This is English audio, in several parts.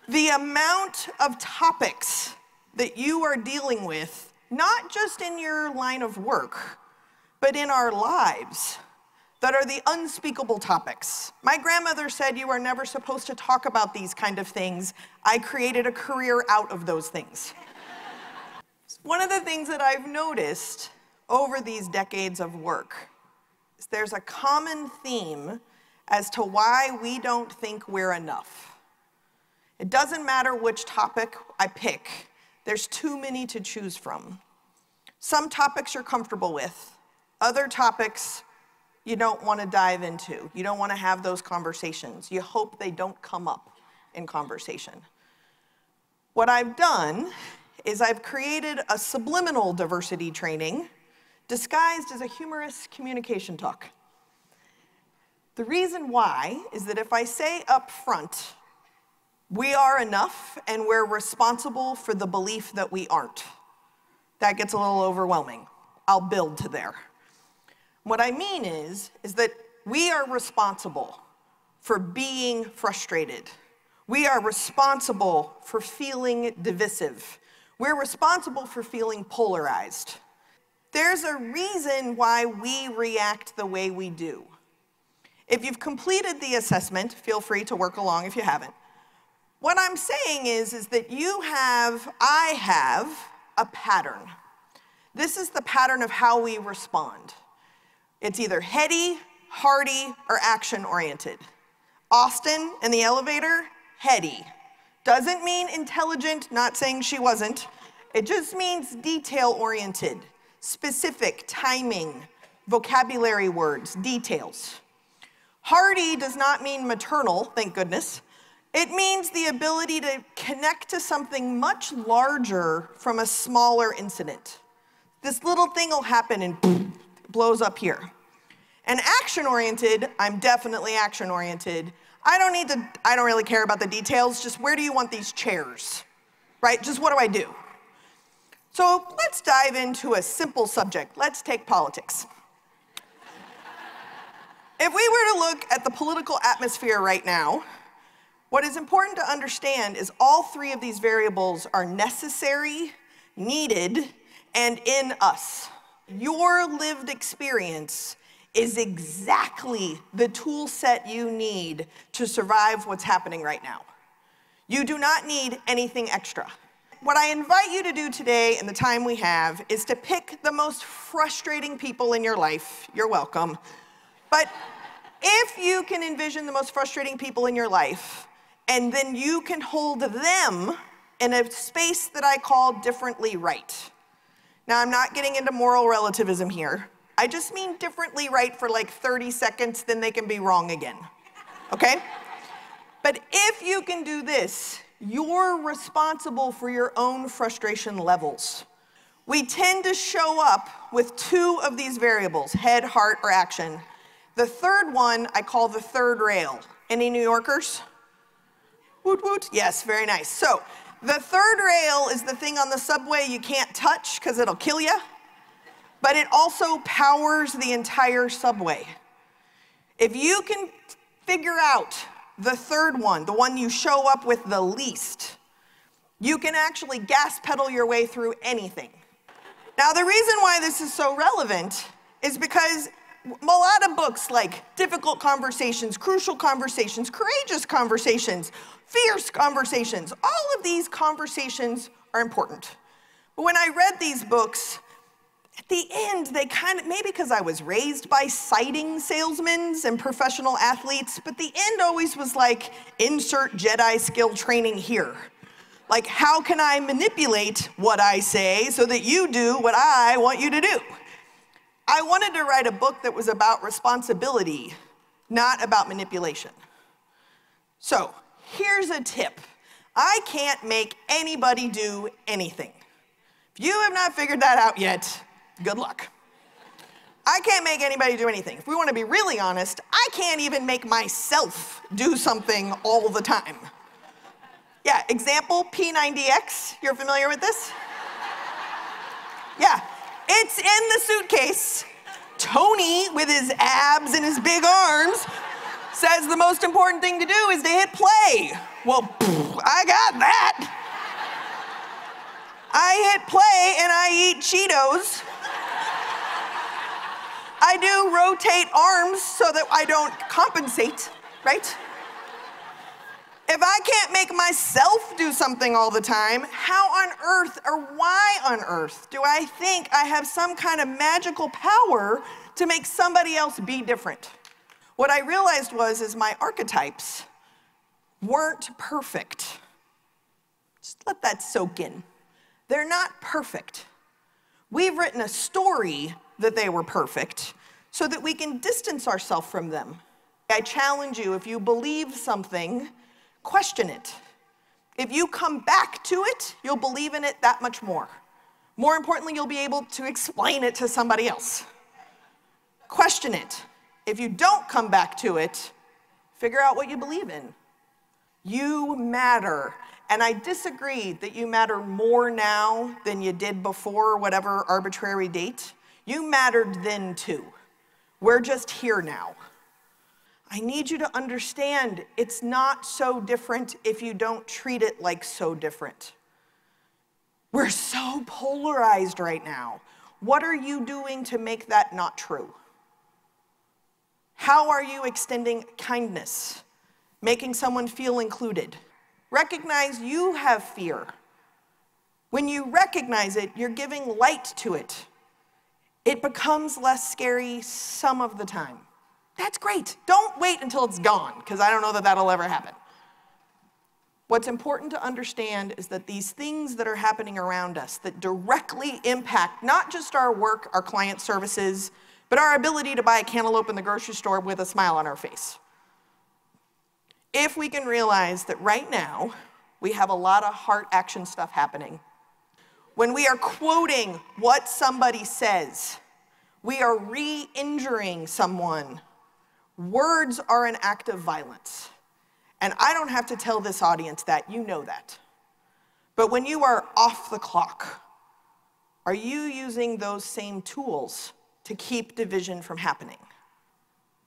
The amount of topics that you are dealing with, not just in your line of work, but in our lives, that are the unspeakable topics. My grandmother said you are never supposed to talk about these kind of things. I created a career out of those things. One of the things that I've noticed over these decades of work is there's a common theme as to why we don't think we're enough. It doesn't matter which topic I pick, there's too many to choose from. Some topics you're comfortable with, other topics you don't want to dive into. You don't want to have those conversations. You hope they don't come up in conversation. What I've done is I've created a subliminal diversity training disguised as a humorous communication talk. The reason why is that if I say up front, we are enough and we're responsible for the belief that we aren't, that gets a little overwhelming. I'll build to there. What I mean is that we are responsible for being frustrated. We are responsible for feeling divisive. We're responsible for feeling polarized. There's a reason why we react the way we do. If you've completed the assessment, feel free to work along if you haven't. What I'm saying is that I have a pattern. This is the pattern of how we respond. It's either heady, hearty, or action-oriented. Austin in the elevator, heady. Doesn't mean intelligent, not saying she wasn't. It just means detail-oriented, specific, timing, vocabulary words, details. Hearty does not mean maternal, thank goodness. It means the ability to connect to something much larger from a smaller incident. This little thing will happen and boom, blows up here. And action-oriented, I'm definitely action-oriented. I don't really care about the details, just where do you want these chairs, right? Just what do I do? So let's dive into a simple subject. Let's take politics. If we were to look at the political atmosphere right now, what is important to understand is all three of these variables are necessary, needed, and in us. Your lived experience is exactly the tool set you need to survive what's happening right now. You do not need anything extra. What I invite you to do today in the time we have is to pick the most frustrating people in your life. You're welcome. But if you can envision the most frustrating people in your life, and then you can hold them in a space that I call differently right. Now, I'm not getting into moral relativism here. I just mean differently right for like 30 seconds, then they can be wrong again, okay? But if you can do this, you're responsible for your own frustration levels. We tend to show up with two of these variables, head, heart, or action. The third one I call the third rail. Any New Yorkers? Woot woot, yes, very nice. So the third rail is the thing on the subway you can't touch because it'll kill you, but it also powers the entire subway. If you can figure out the third one, the one you show up with the least, you can actually gas pedal your way through anything. Now, the reason why this is so relevant is because a lot of books like Difficult Conversations, Crucial Conversations, Courageous Conversations, Fierce Conversations, all of these conversations are important. But when I read these books, at the end, they kind of, maybe because I was raised by citing salesmen and professional athletes, but the end always was like, insert Jedi skill training here. Like, how can I manipulate what I say so that you do what I want you to do? I wanted to write a book that was about responsibility, not about manipulation. So, here's a tip. I can't make anybody do anything. If you have not figured that out yet, good luck. I can't make anybody do anything. If we want to be really honest, I can't even make myself do something all the time. Yeah, example, P90X. You're familiar with this? Yeah, it's in the suitcase. Tony, with his abs and his big arms, says the most important thing to do is to hit play. Well, I got that. I hit play and I eat Cheetos. I do rotate arms so that I don't compensate, right? If I can't make myself do something all the time, how on earth or why on earth do I think I have some kind of magical power to make somebody else be different? What I realized is my archetypes weren't perfect. Just let that soak in. They're not perfect. We've written a story that they were perfect so that we can distance ourselves from them. I challenge you, if you believe something, question it. If you come back to it, you'll believe in it that much more. More importantly, you'll be able to explain it to somebody else. Question it. If you don't come back to it, figure out what you believe in. You matter. And I disagree that you matter more now than you did before whatever arbitrary date. You mattered then too. We're just here now. I need you to understand it's not so different if you don't treat it like so different. We're so polarized right now. What are you doing to make that not true? How are you extending kindness, making someone feel included? Recognize you have fear. When you recognize it, you're giving light to it. It becomes less scary some of the time. That's great. Don't wait until it's gone, because I don't know that that'll ever happen. What's important to understand is that these things that are happening around us that directly impact not just our work, our client services, but our ability to buy a cantaloupe in the grocery store with a smile on our face. If we can realize that right now, we have a lot of heart action stuff happening. When we are quoting what somebody says, we are re-injuring someone. Words are an act of violence. And I don't have to tell this audience that, you know that. But when you are off the clock, are you using those same tools to keep division from happening?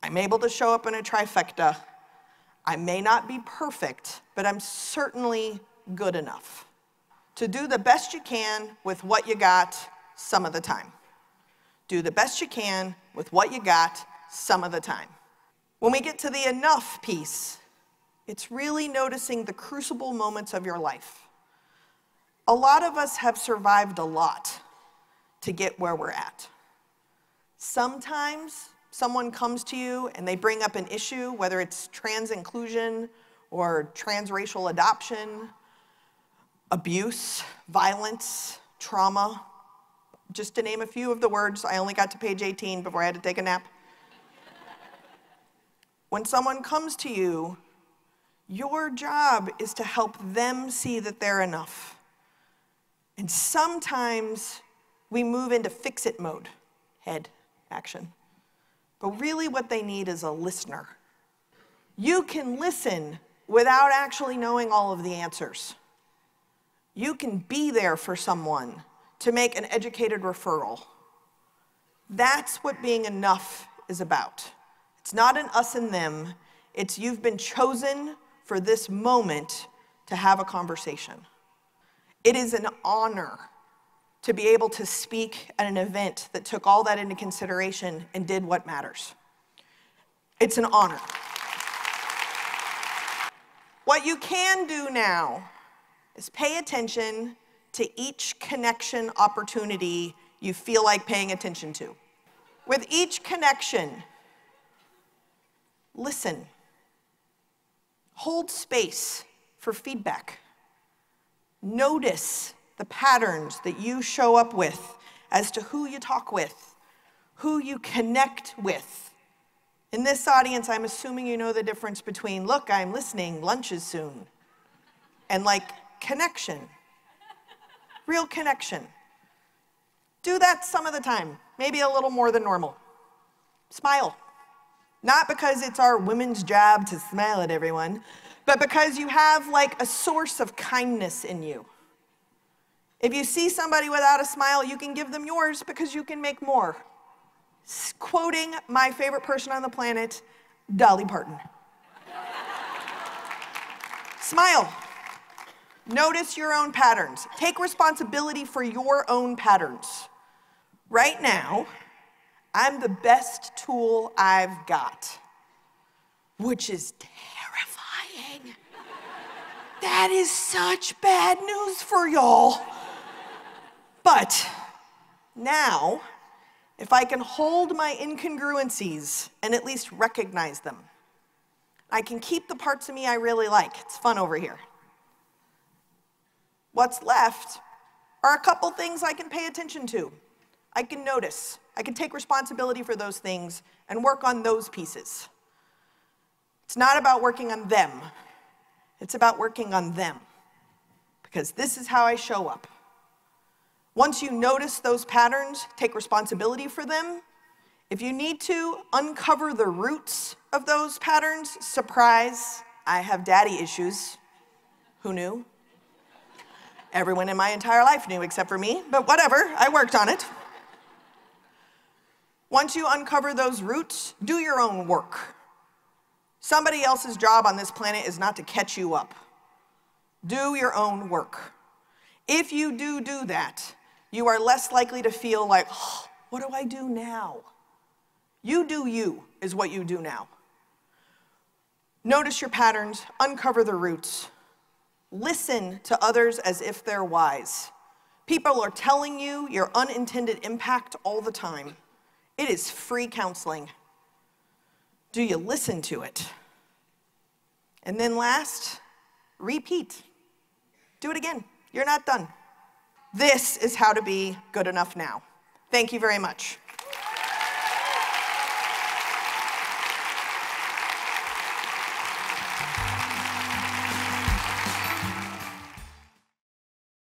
I'm able to show up in a trifecta. I may not be perfect, but I'm certainly good enough to do the best you can with what you got some of the time. Do the best you can with what you got some of the time. When we get to the enough piece, it's really noticing the crucible moments of your life. A lot of us have survived a lot to get where we're at. Sometimes someone comes to you and they bring up an issue, whether it's trans inclusion or transracial adoption, abuse, violence, trauma, just to name a few of the words. I only got to page 18 before I had to take a nap. When someone comes to you, your job is to help them see that they're enough. And sometimes we move into fix-it mode, head action. But really what they need is a listener. You can listen without actually knowing all of the answers. You can be there for someone to make an educated referral. That's what being enough is about. It's not an us and them. It's you've been chosen for this moment to have a conversation. It is an honor to be able to speak at an event that took all that into consideration and did what matters. It's an honor. What you can do now is pay attention to each connection opportunity you feel like paying attention to. With each connection, listen. Hold space for feedback. Notice the patterns that you show up with as to who you talk with, who you connect with. In this audience, I'm assuming you know the difference between, look, I'm listening, lunch is soon, and like connection, real connection. Do that some of the time, maybe a little more than normal. Smile. Not because it's our women's job to smile at everyone, but because you have like a source of kindness in you. If you see somebody without a smile, you can give them yours because you can make more. Quoting my favorite person on the planet, Dolly Parton. Smile. Notice your own patterns. Take responsibility for your own patterns. Right now, I'm the best tool I've got, which is terrifying. That is such bad news for y'all. But now, if I can hold my incongruencies and at least recognize them, I can keep the parts of me I really like. It's fun over here. What's left are a couple things I can pay attention to. I can notice. I can take responsibility for those things and work on those pieces. It's not about working on them. It's about working on them. Because this is how I show up. Once you notice those patterns, take responsibility for them. If you need to, uncover the roots of those patterns. Surprise, I have daddy issues. Who knew? Everyone in my entire life knew except for me, but whatever, I worked on it. Once you uncover those roots, do your own work. Somebody else's job on this planet is not to catch you up. Do your own work. If you do that, you are less likely to feel like, oh, what do I do now? You do you is what you do now. Notice your patterns, uncover the roots. Listen to others as if they're wise. People are telling you your unintended impact all the time. It is free counseling. Do you listen to it? And then last, repeat. Do it again. You're not done. This is how to be good enough now. Thank you very much.